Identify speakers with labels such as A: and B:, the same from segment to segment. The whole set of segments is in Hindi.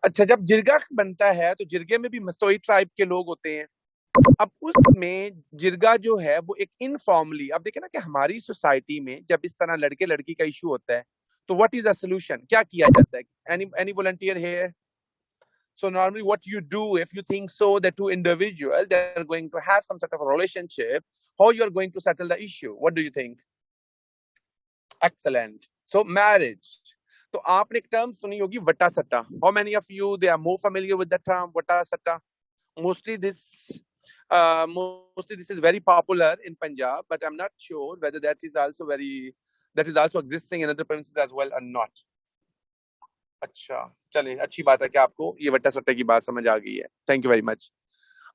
A: अच्छा, जब जिरगा बनता है तो जिरगे में भी मस्तोई ट्राइब के लोग होते हैं। अब उसमें जिरगा जो है वो एक इनफॉर्मली, अब देखे ना कि हमारी सोसाइटी में जब इस तरह लड़के लड़की का इशू होता है तो व्हाट इज द सोल्यूशन, क्या किया जाता है? Any volunteer here? So normally what you do if you think so that two individuals they are going to have some sort of a relationship, how you are going to settle the issue? What do you think? Excellent. So marriage. तो आपने एक टर्म सुनी होगी वट्टा सट्टा. How many of you they are more familiar with the term वट्टा सट्टा? Mostly this is very popular in Punjab, but I'm not sure whether that is also existing in other provinces as well or not. अच्छा, चलिए अच्छी बात है कि आपको ये वट्टा सट्टा की बात समझ आ गई है. Thank you very much.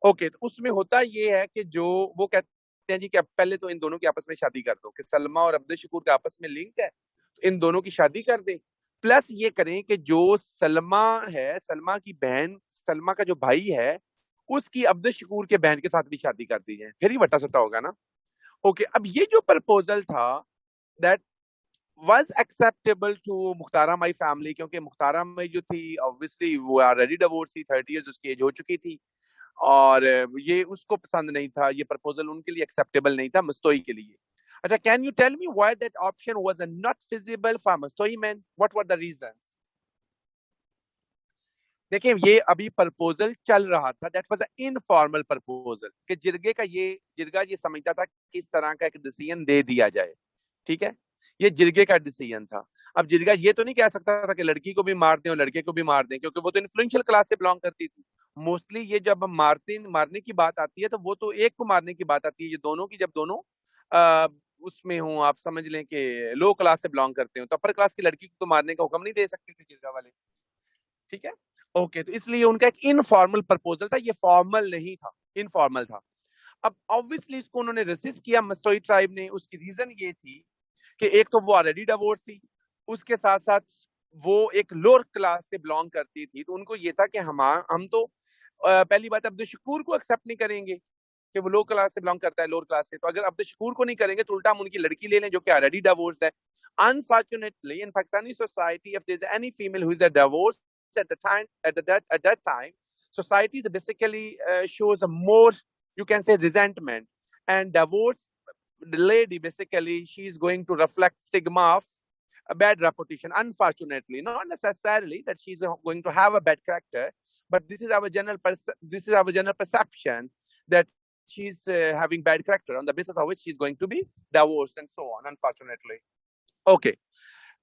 A: Okay, तो उसमें होता ये है कि जो वो कहते हैं जी कि अब पहले तो इन दोनों की आपस में शादी कर दो, कि सलमा और अब्दुल शकूर के आपस में लिंक है तो इन दोनों की शादी कर दें. प्लस ये करें कि जो सलमा है, सलमा की बहन, सलमा का जो भाई है उसकी अब्दुल शकूर के बहन के साथ भी शादी कर दी है, फिर ही वट्टा सट्टा होगा ना. ओके, अब ये जो प्रपोजल था that was acceptable to Mukhtara my family, क्योंकि मुख्तारा माई जो थी ऑब्वियसली वो ऑलरेडी डिवोर्स थी, 30 इयर्स उसकी एज हो चुकी थी और ये उसको पसंद नहीं था, ये प्रपोजल उनके लिए एक्सेप्टेबल नहीं था मस्तोई के लिए. अच्छा, can you tell me why that option was not feasible for Mastoi man? What were the reasons? देखिए, ये अभी प्रपोजल चल रहा था, that was a informal proposal, कि जिरगा ये समझता था कि इस तरह का एक डिसीजन दे दिया जाए. ठीक है, ये जिरगे का डिसीजन था. अब जिरगा ये तो नहीं कह सकता था कि लड़की को भी मार दें और लड़के को भी मार दें, क्योंकि वो तो इन्फ्लुएंशियल क्लास से बिलोंग करती थी. मोस्टली ये जब मारने की बात आती है तो वो तो एक को मारने की बात आती है, ये दोनों की, जब दोनों उसमें हूँ, आप समझ लें कि लो क्लास से बिलोंग करते हो, तो अपर क्लास की लड़की को तो मारने का हुक्म नहीं दे सकते थे जिरगा वाले. ठीक है, ओके, तो इसलिए उनका एक इनफॉर्मल प्रपोजल था, ये फॉर्मल नहीं था, इनफॉर्मल था. अब ऑब्वियसली इसको उन्होंने रेसिस्ट किया मस्तोई ट्राइब ने. उसकी रीजन ये थी कि एक तो वो ऑलरेडी डिवोर्स थी, उसके साथ साथ वो एक लोअर क्लास से बिलोंग करती थी, तो उनको ये था कि हम तो पहली बात अब्दुल शकूर को एक्सेप्ट नहीं करेंगे कि वो लो क्लास से बिलोंग करता है, लोअर क्लास से, तो अगर अब्दुल शकूर को नहीं करेंगे तो उल्टा हम उनकी लड़की ले लें जो कि ऑलरेडी डिवोर्स्ड है. Unfortunately in Pakistani society if there is any female who is a divorce at that time society basically shows a more, you can say, resentment, and divorce lady basically she is going to reflect stigma of a bad reputation, unfortunately. Not necessarily that she's going to have a bad character, but this is our general perception that she's having bad character, on the basis of which she's going to be divorced and so on, unfortunately. Okay,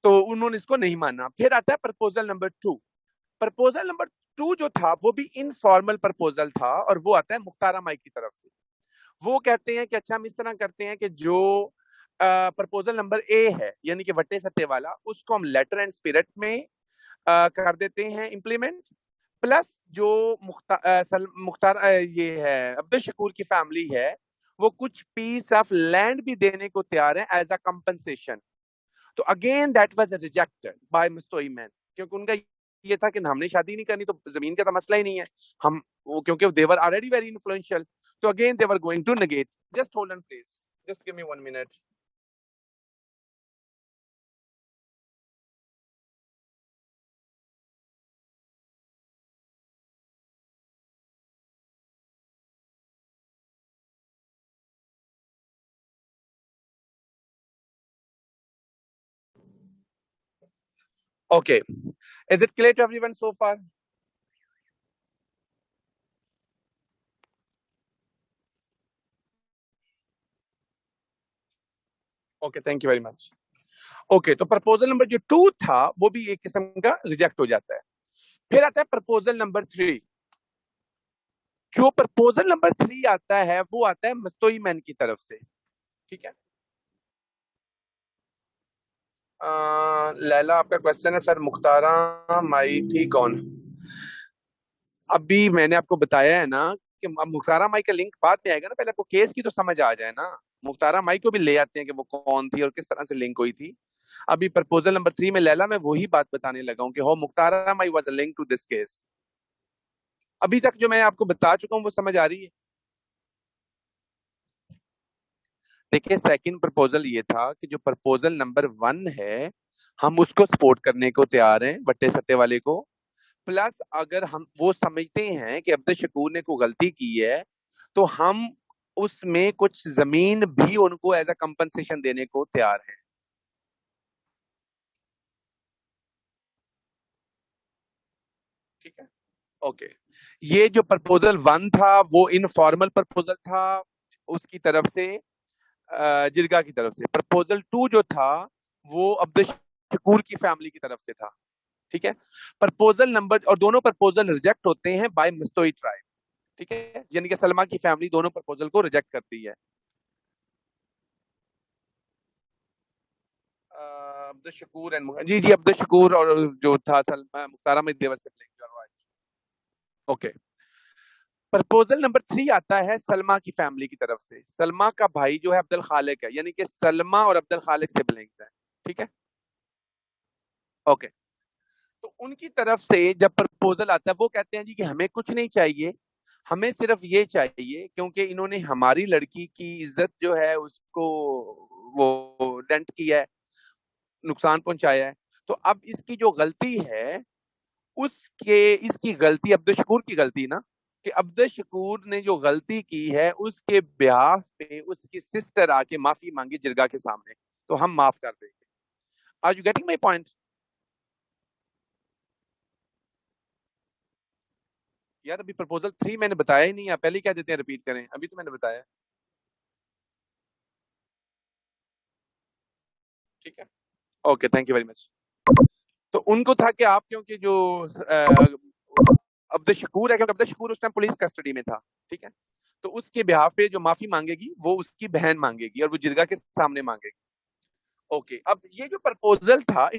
A: तो उन्होंने इसको नहीं माना. फिर आता है प्रपोजल नंबर 2. प्रपोजल नंबर 2 जो था वो भी इनफॉर्मल प्रपोजल था और वो आता है मुख्तारा माई की तरफ से. वो कहते हैं कि अच्छा, हम इस तरह करते हैं कि जो प्रपोजल नंबर ए है यानी कि वट्टे सट्टे वाला, उसको हम लेटर एंड स्पिरिट में कर देते हैं इम्प्लीमेंट. प्लस जो मुख्तार ये है अब्दुल शकूर की फैमिली है, वो कुछ पीस ऑफ लैंड भी देने को तैयार है एज अ कंपनसेशन. तो again that was rejected by Mastoi man, क्योंकि उनका ये था कि हमने शादी नहीं करनी तो जमीन का तो मसला ही नहीं है, हम वो क्योंकि they were already very influential. तो again they were going to negate. Just hold on please, just give me 1 minute. Okay, is it clear to everyone so far? Okay, thank you very much. Okay, तो प्रपोजल नंबर जो 2 था वो भी एक किस्म का रिजेक्ट हो जाता है. फिर आता है प्रपोजल नंबर 3. जो प्रपोजल नंबर 3 आता है वो आता है मस्तोई मैन की तरफ से. ठीक है, लैला आपका क्वेश्चन है सर मुख्तारा माई थी कौन? अभी मैंने आपको बताया है ना कि मुख्तारा माई का लिंक बाद में आएगा ना, पहले आपको केस की तो समझ आ जाए ना. मुख्तारा माई को भी ले आते हैं कि वो कौन थी और किस तरह से लिंक हुई थी. अभी प्रपोजल नंबर 3 में लैला मैं वही बात बताने लगा हूं कि हो Mukhtaran Mai was a link to this case. अभी तक जो मैं आपको बता चुका हूं वो समझ आ रही है? देखिए, सेकंड प्रपोजल ये था कि जो प्रपोजल नंबर 1 है हम उसको सपोर्ट करने को तैयार हैं, बट्टे सट्टे वाले को. प्लस अगर हम वो समझते हैं कि अब्दुल शकूर ने कोई गलती की है तो हम उसमें कुछ जमीन भी उनको एज अ कंपनसेशन देने को तैयार हैं। ठीक है, ओके। ये जो प्रपोजल 1 था वो इनफॉर्मल प्रपोजल था उसकी तरफ से, जिरगा की तरफ से। प्रपोजल 2 जो था वो अब्दुल शकूर की फैमिली की तरफ से था। ठीक है, प्रपोजल नंबर, और दोनों प्रपोजल रिजेक्ट होते हैं बाय मस्तोई ट्राइब। ठीक है, यानी कि सलमा की फैमिली दोनों प्रपोजल को रिजेक्ट करती है। अब्दुल शकूर एंड जी जी अब्दुल शकूर और जो था सलमा मुख्तारा में देवर से ओके। प्रपोजल नंबर 3 आता है सलमा की फैमिली की तरफ से। सलमा का भाई जो है अब्दुल खालिक है, यानी कि सलमा और अब्दुल खालिक सिबलिंग्स हैं। ठीक है, ओके। तो उनकी तरफ से जब प्रपोजल आता है वो कहते हैं जी कि हमें कुछ नहीं चाहिए, हमें सिर्फ ये चाहिए क्योंकि इन्होंने हमारी लड़की की इज्जत जो है उसको वो डेंट किया है, नुकसान पहुंचाया है। तो अब इसकी जो गलती है उसके इसकी गलती अब्दुल शकूर की गलती ना, कि अब्दुल शकूर ने जो गलती की है उसके ब्याह पे उसकी सिस्टर आके माफी मांगी जिरगा के सामने, तो हम माफ कर देंगे। Are you getting my point? यार अभी प्रपोजल 3 मैंने बताया ही नहीं, आप पहले क्या देते हैं रिपीट करें, अभी तो मैंने बताया। ठीक है, okay, thank you very much. तो उनको था कि आप क्योंकि जो अब्दुल शकूर है, क्योंकि अब्दुल शकूर उस टाइम पुलिस कस्टडी में था। ठीक है, तो उसके बिहाफ पे जो माफी मांगेगी वो उसकी बहन मांगेगी और वो जिरगा के सामने मांगेगी। ओके, अब ये जो प्रपोजल था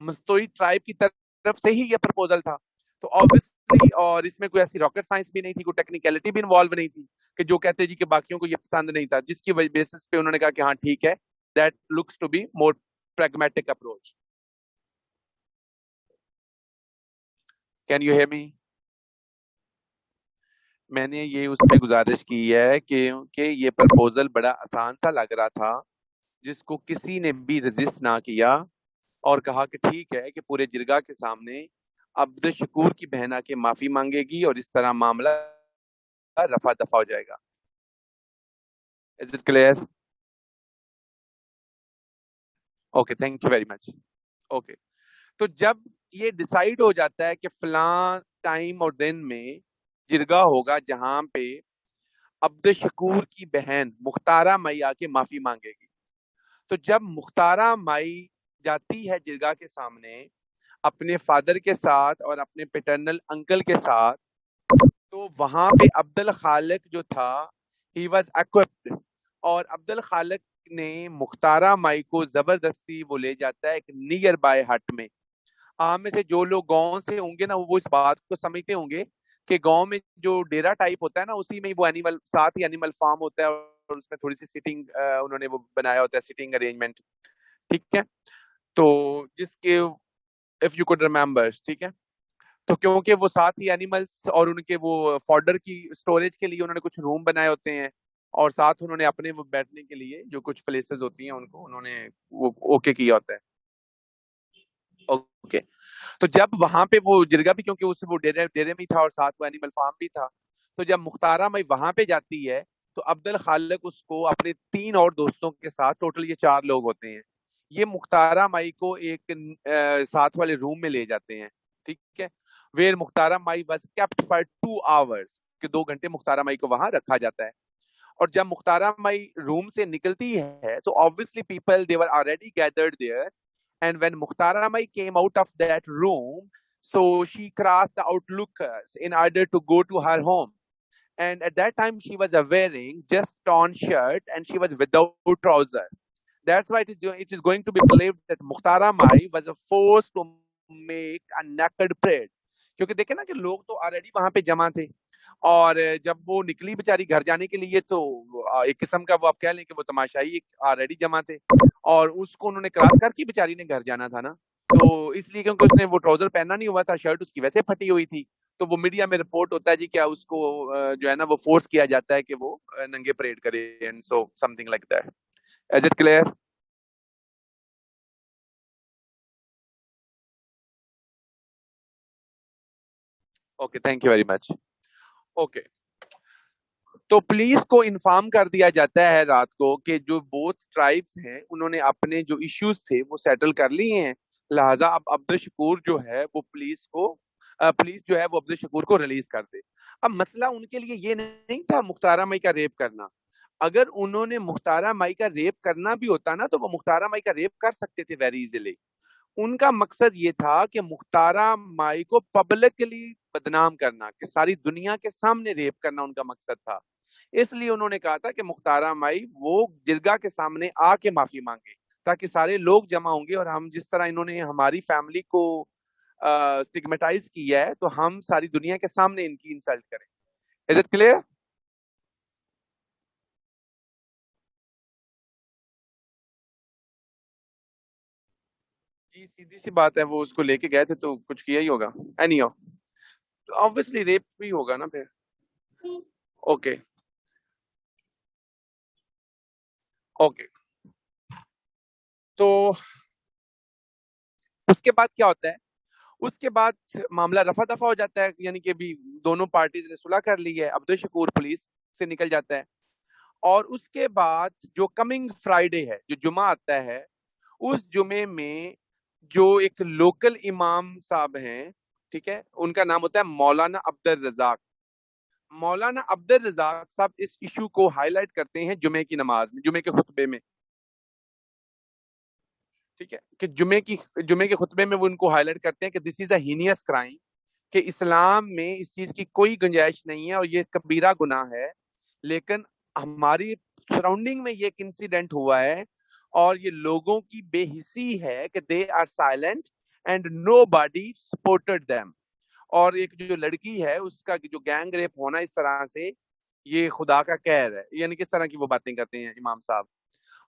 A: मस्तोई ट्राइब की तरफ से ही ये प्रपोजल था। तो ऑब्वियसली, और इसमें कोई ऐसी रॉकेट साइंस भी नहीं थी, कोई टेक्निकलिटी भी इन्वॉल्व नहीं थी कि जो कहते जी कि बाकियों को ये पसंद नहीं था, जिसकी बेसिस पे उन्होंने कहा कि हाँ ठीक है, that looks to be more pragmatic approach. Can you hear me? मैंने ये उसमें गुजारिश की है कि ये प्रपोजल बड़ा आसान सा लग रहा था, जिसको किसी ने भी रेजिस्ट ना किया और कहा कि ठीक है कि पूरे जिरगा के सामने अब्दुल शकूर की बहन आके माफी मांगेगी और इस तरह मामला रफा दफा हो जाएगा। Is it clear? Okay, thank you very much. Okay, तो जब ये डिसाइड हो जाता है कि फलां टाइम और दिन में जिरगा होगा जहां पे अब्दुल शकूर की बहन मुख्तारा मई आके माफी मांगेगी, तो जब मुख्तारा माई जाती है जिरगा के सामने अपने फादर के साथ और अपने पैटर्नल अंकल के साथ, तो वहां पे अब्दुल खालिक जो था ही वॉज इक्विप्ड, और अब्दुल खालिक ने मुख्तारा माई को जबरदस्ती वो ले जाता है एक नियर बाय हट में। आम में से जो लोग गांव से होंगे ना वो इस बात को समझते होंगे कि गांव में जो डेरा टाइप होता है ना उसी में ही वो एनिमल, साथ ही एनिमल फार्म होता है और उसमें थोड़ी सी सिटिंग उन्होंने वो बनाया होता है, सिटिंग अरेंजमेंट। ठीक है, तो जिसके इफ यू कुड रिमेम्बर, ठीक है, तो क्योंकि वो साथ ही एनिमल्स और उनके वो फॉडर की स्टोरेज के लिए उन्होंने कुछ रूम बनाए होते हैं, और साथ उन्होंने अपने वो बैठने के लिए जो कुछ प्लेसेस होती हैं उनको उन्होंने वो ओके किया होता है। ओके, तो जब वहां पे वो जिरगा भी, क्योंकि उससे वो डेरे डेरे में ही था और साथ वो एनिमल फार्म भी था, तो जब मुख्तारा मई वहां पे जाती है तो अब्दुल खालिक उसको अपने 3 और दोस्तों के साथ, टोटल ये 4 लोग होते हैं, ये मुख्तारा माई को एक साथ वाले रूम में ले जाते हैं। ठीक है, where Mukhtara Mai was kept for 2 hours, कि 2 घंटे मुख्तारा माई को वहां रखा जाता है। और जब मुख्तारा माई रूम से निकलती है तो obviously people they were already gathered there, and when Mukhtara Mai came out of that room, so she crossed the outlookers in order to go to her home, and at that time she was wearing just torn shirt and she was without trouser. That's why it is going to be believed that Mukhtara Mai was forced to make a naked parade, क्योंकि देखे ना कि लोग तो ऑलरेडी वहां पे जमा थे, और जब वो निकली बेचारी घर जाने के लिए तो एक किस्म का वो आप कह लें कि वो तमाशाई ऑलरेडी जमा थे, और उसको उन्होंने क्रॉस करके बेचारी ने घर जाना था ना, तो इसलिए क्योंकि उसने वो ट्राउजर पहना नहीं हुआ था, शर्ट उसकी वैसे फटी हुई थी। तो वो मीडिया में रिपोर्ट होता है जी, क्या उसको जो है ना वो फोर्स किया जाता है कि वो नंगे परेड करे, and so something like that. Is it clear? Okay, thank you very much. Okay, तो पुलिस को इन्फॉर्म कर दिया जाता है रात को कि जो बोथ ट्राइब्स हैं उन्होंने अपने जो इश्यूज थे वो सेटल कर लिए हैं, लिहाजा अब अब्दुल शकूर जो है वो पुलिस जो है वो अब्दुल शकूर को रिलीज कर दे। अब मसला उनके लिए ये नहीं था मुख्तारा मई का रेप करना। अगर उन्होंने मुख्तारा मई का रेप करना भी होता ना तो वो मुख्तारा मई का रेप कर सकते थे वेरी इजीली। उनका मकसद ये था कि मुख्तारा माई को पब्लिकली बदनाम करना, कि सारी दुनिया के सामने रेप करना उनका मकसद था। इसलिए उन्होंने कहा था कि मुख्तारा माई वो जिरगा के सामने आके माफी मांगे, ताकि सारे लोग जमा होंगे और हम जिस तरह इन्होंने हमारी फैमिली को स्टिग्मेटाइज किया है तो हम सारी दुनिया के सामने इनकी इंसल्ट करें। Is it clear? जी सीधी सी बात है, वो उसको लेके गए थे तो कुछ किया ही होगा। एनी ऑब्वियसली रेप भी होगा ना फिर। ओके। ओके, तो उसके बाद क्या होता है? उसके बाद मामला रफा दफा हो जाता है, यानी कि अभी दोनों पार्टीज ने सुलह कर ली है, अब्दुल शकूर पुलिस से निकल जाता है। और उसके बाद जो कमिंग फ्राइडे है, जो जुमा आता है, उस जुमे में जो एक लोकल इमाम साहब हैं, ठीक है, उनका नाम होता है मौलाना अब्दुल रजाक। मौलाना अब्दुल रजाक साहब इस इशू को हाईलाइट करते हैं जुमे की नमाज में, जुमे के खुतबे में। ठीक है, कि जुमे के खुतबे में वो उनको हाईलाइट करते हैं कि this is a heinous crime, कि इस्लाम में इस चीज की कोई गुंजाइश नहीं है और ये कबीरा गुनाह है। लेकिन हमारी सराउंडिंग में ये एक इंसिडेंट हुआ है और ये लोगों की बेहिसी है कि they are silent and nobody supported them. और एक जो लड़की है उसका जो गैंग रेप होना इस तरह से, ये खुदा का कहर है, यानी किस तरह की वो बातें करते हैं इमाम साहब।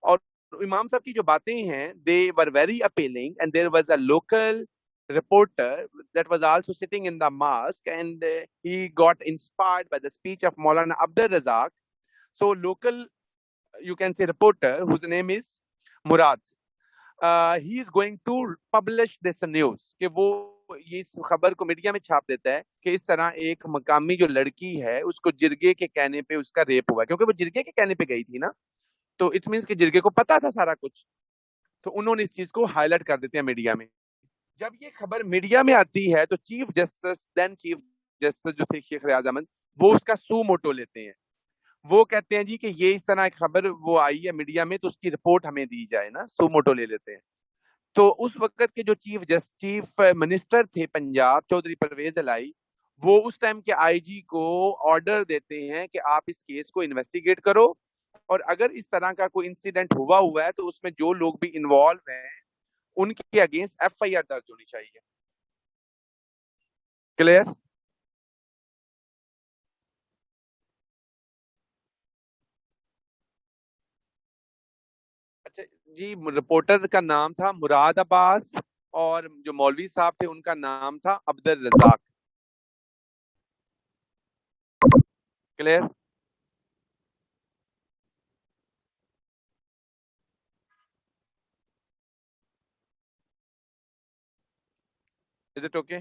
A: और इमाम साहब की जो बातें हैं they were very appealing, and there was a local reporter that was also sitting in the mosque, and he got inspired by the speech of Maulana Abdul Razak. So local, you can say, reporter whose name is Murad, he is going to publish this news, कि वो ये इस खबर को मीडिया में छाप देता है कि इस तरह एक मकामी जो लड़की है उसको जिरगे के कहने पे उसका रेप हुआ, क्योंकि वो जिरगे के कहने पे गई थी ना, तो इट मीन्स कि जिरगे को पता था सारा कुछ। तो उन्होंने इस चीज को हाईलाइट कर देते हैं मीडिया में। जब ये खबर मीडिया में आती है तो चीफ जस्टिस जो थे शेख रियाज अहमद, वो उसका सू मोटो लेते हैं। वो कहते हैं जी कि ये इस तरह की खबर वो आई है मीडिया में तो उसकी रिपोर्ट हमें दी जाए ना, सू मोटो ले लेते हैं। तो उस वक्त के जो चीफ मिनिस्टर थे पंजाब, चौधरी परवेज इलाही, वो उस टाइम के आईजी को ऑर्डर देते हैं कि आप इस केस को इन्वेस्टिगेट करो, और अगर इस तरह का कोई इंसिडेंट हुआ हुआ है तो उसमें जो लोग भी इन्वॉल्व हैं उनके अगेंस्ट एफआईआर दर्ज होनी चाहिए। क्लियर? अच्छा जी, रिपोर्टर का नाम था मुराद अब्बास, और जो मौलवी साहब थे उनका नाम था Abdul Razzaq. Clear? Is it okay?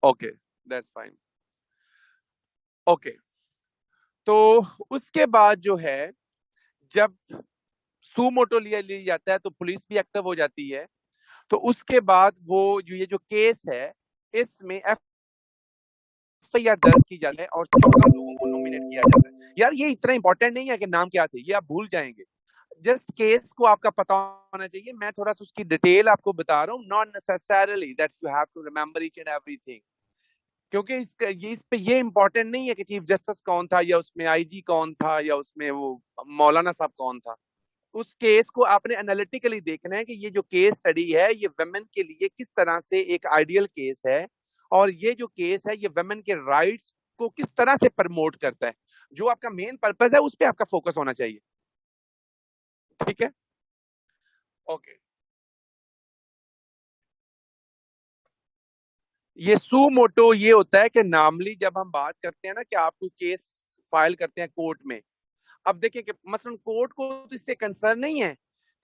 A: Okay, that's fine. Okay, तो उसके बाद जो है, जब सू मोटो लिया लिया जाता है तो पुलिस भी एक्टिव हो जाती है। तो उसके बाद वो जो ये जो केस है, इसमें एफआईआर दर्ज की जाती है और 14 लोगों को नॉमिनेट किया जाता है। यार ये इतना इंपॉर्टेंट नहीं है कि नाम क्या थे, ये आप भूल जाएंगे। जस्ट केस को आपका पता होना चाहिए। मैं थोड़ा सा उसकी डिटेल आपको बता रहा हूँ, not necessarily that you have to remember each and everything, क्योंकि इस पे ये इंपॉर्टेंट नहीं है कि चीफ जस्टिस कौन था या उसमें आईजी कौन था या उसमें वो मौलाना साहब कौन था। उस केस को आपने एनालिटिकली देखना है कि ये जो केस स्टडी है ये वेमेन के लिए किस तरह से एक आइडियल केस है, और ये जो केस है ये वेमेन के राइट्स को किस तरह से प्रमोट करता है। जो आपका मेन पर्पस है उस पर आपका फोकस होना चाहिए। ठीक है? ओके। ये सू मोटो ये होता है कि नॉर्मली जब हम बात करते हैं ना कि आप कोई केस फाइल करते हैं कोर्ट में, अब देखिए कि मसलन कोर्ट को तो इससे कंसर्न नहीं है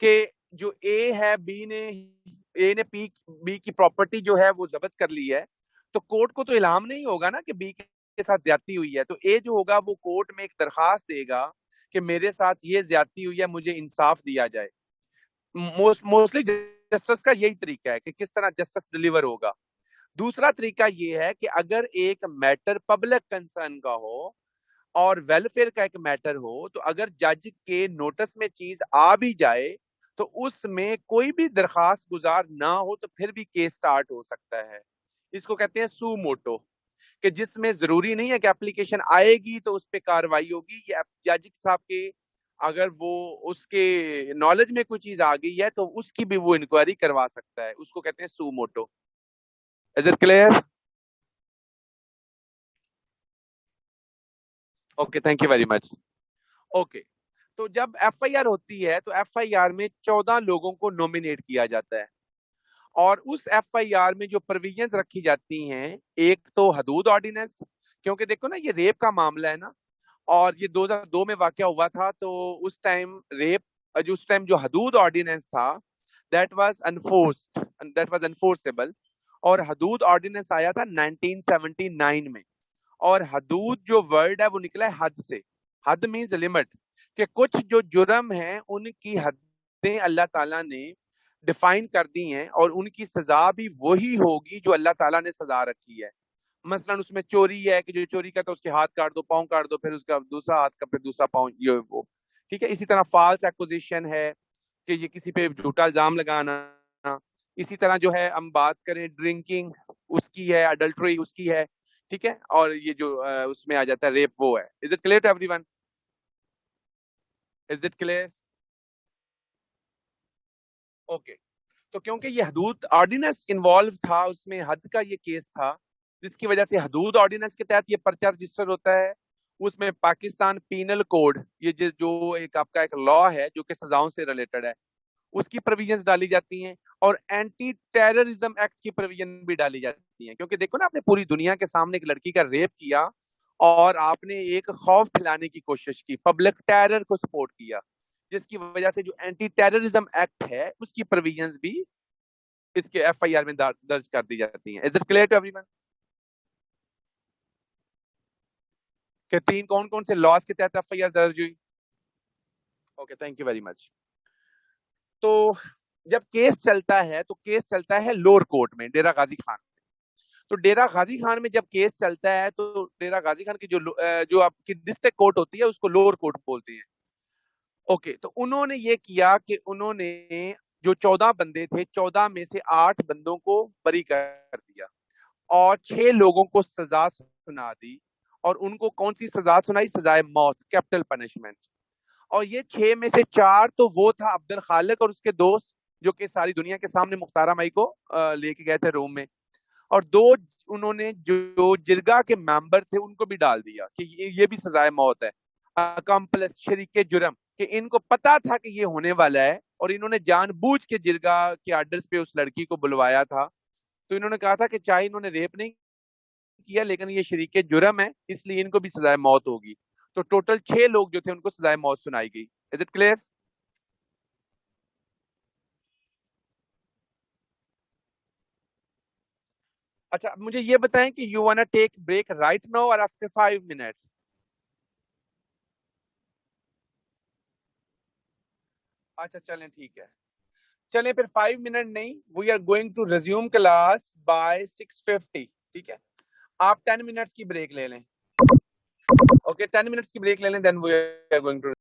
A: कि जो ए है ए ने बी की प्रॉपर्टी जो है वो जब्त कर ली है, तो कोर्ट को तो इल्हाम नहीं होगा ना कि बी के साथ ज्यादती हुई है, तो ए जो होगा वो कोर्ट में एक दरखास्त देगा कि मेरे साथ ये ज्यादती हुई है, मुझे इंसाफ दिया जाए। मोस्टली जस्टिस का यही तरीका है कि किस तरह जस्टिस डिलीवर होगा। दूसरा तरीका ये है कि अगर एक मैटर पब्लिक कंसर्न का हो और वेलफेयर का एक मैटर हो, तो अगर जज के नोटिस में चीज आ भी जाए तो उसमें कोई भी दरखास्त गुजार ना हो तो फिर भी केस स्टार्ट हो सकता है। इसको कहते हैं सू मोटो, कि जिसमें जरूरी नहीं है कि एप्लीकेशन आएगी तो उस पर कार्रवाई होगी। ये जज साहब के अगर वो उसके नॉलेज में कोई चीज आ गई है तो उसकी भी वो इंक्वायरी करवा सकता है, उसको कहते हैं सू मोटो। Is it clear? Okay, thank you very much. Okay, तो जब एफआईआर होती है तो एफआईआर में 14 लोगों को नॉमिनेट किया जाता है, और उस एफआईआर में जो प्रोविजंस रखी जाती हैं, एक तो हदूद ऑर्डिनेंस, क्योंकि देखो ना ये रेप का मामला है ना, और ये 2002 में वाकया हुआ था, तो उस टाइम जो हदूद ऑर्डिनेंस था दैट वाज अनफोर्सेबल, और हदूद ऑर्डिनेंस आया था 1979 में। और हदूद जो वर्ड है वो निकला है हद से। हद मीन्स लिमिट, कि कुछ जो जुर्म है उनकी हदें अल्लाह ताला ने डिफाइन कर दी हैं, और उनकी सजा भी वही होगी जो अल्लाह ताला ने सजा रखी है। मसलन उसमें चोरी है कि जो चोरी करता है उसके हाथ काट दो, पाँव काट दो, फिर उसका दूसरा हाथ का, फिर दूसरा पाँव, ये वो। ठीक है, इसी तरह फॉल्स एक्विजिशन है कि ये किसी पे झूठा इल्जाम लगाना। इसी तरह जो है हम बात करें ड्रिंकिंग, उसकी है, अडल्ट्री उसकी है। ठीक है, और ये जो उसमें आ जाता है रेप, वो है। Is it clear to everyone? Is it clear? Okay, तो क्योंकि ये हदूद ऑर्डिनेंस इन्वॉल्व था, उसमें हद का ये केस था, जिसकी वजह से हदूद ऑर्डिनेंस के तहत ये पर्चा रजिस्टर होता है। उसमें पाकिस्तान पीनल कोड, ये जो एक आपका एक लॉ है जो कि सजाओं से रिलेटेड है, उसकी प्रोविजंस डाली जाती हैं, और एंटी टेररिज्म एक्ट की प्रोविजन भी डाली जाती हैं। क्योंकि देखो ना, आपने पूरी दुनिया के सामने एक लड़की का रेप किया और आपने एक खौफ फैलाने की कोशिश की, पब्लिक टेरर को सपोर्ट किया, जिसकी वजह से जो एंटी टेररिज्म एक्ट है उसकी प्रोविजंस भी इसके एफआईआर में दर्ज कर दी जाती हैं। Is it clear to everyone? कि तीन कौन कौन से लॉज के तहत एफआईआर दर्ज हुई? Okay, thank you very much. तो जब केस चलता है तो केस चलता है लोअर कोर्ट में, डेरा गाजी खान। तो डेरा गाजी खान में जब केस चलता है तो डेरा गाजी खान की जो आपकी डिस्ट्रिक्ट कोर्ट होती है उसको लोअर कोर्ट बोलते हैं। ओके, तो उन्होंने ये किया कि उन्होंने जो 14 बंदे थे, 14 में से 8 बंदों को बरी कर दिया और 6 लोगों को सजा सुना दी। और उनको कौन सी सजा सुनाई? सजाए मौत, कैपिटल पनिशमेंट। और ये 6 में से 4 तो वो था अब्दुल खालिक और उसके दोस्त, जो कि सारी दुनिया के सामने मुख्तारा माई को लेके गए थे रूम में। और 2 उन्होंने जो जिरगा के मेंबर थे उनको भी डाल दिया कि ये भी सजाए मौत है। अकम्पलिस, शरीके जुर्म, कि इनको पता था कि ये होने वाला है और इन्होंने जानबूझ के जिरगा के आर्डर्स पे उस लड़की को बुलवाया था। तो इन्होंने कहा था कि चाहे इन्होंने रेप नहीं किया लेकिन ये शरीके जुर्म है, इसलिए इनको भी सजाए मौत होगी। तो टोटल 6 लोग जो थे उनको सजाए मौत सुनाई गई। Is it clear? अच्छा, मुझे ये बताएं कि you wanna take break right now और आफ्टर 5 मिनट्स? अच्छा, चलें, ठीक है। चलें फिर, 5 मिनट नहीं, we are going to resume class by 6:50। ठीक है, आप 10 मिनट्स की ब्रेक ले लें। ओके, 10 मिनट्स की ब्रेक ले लें, then we are going to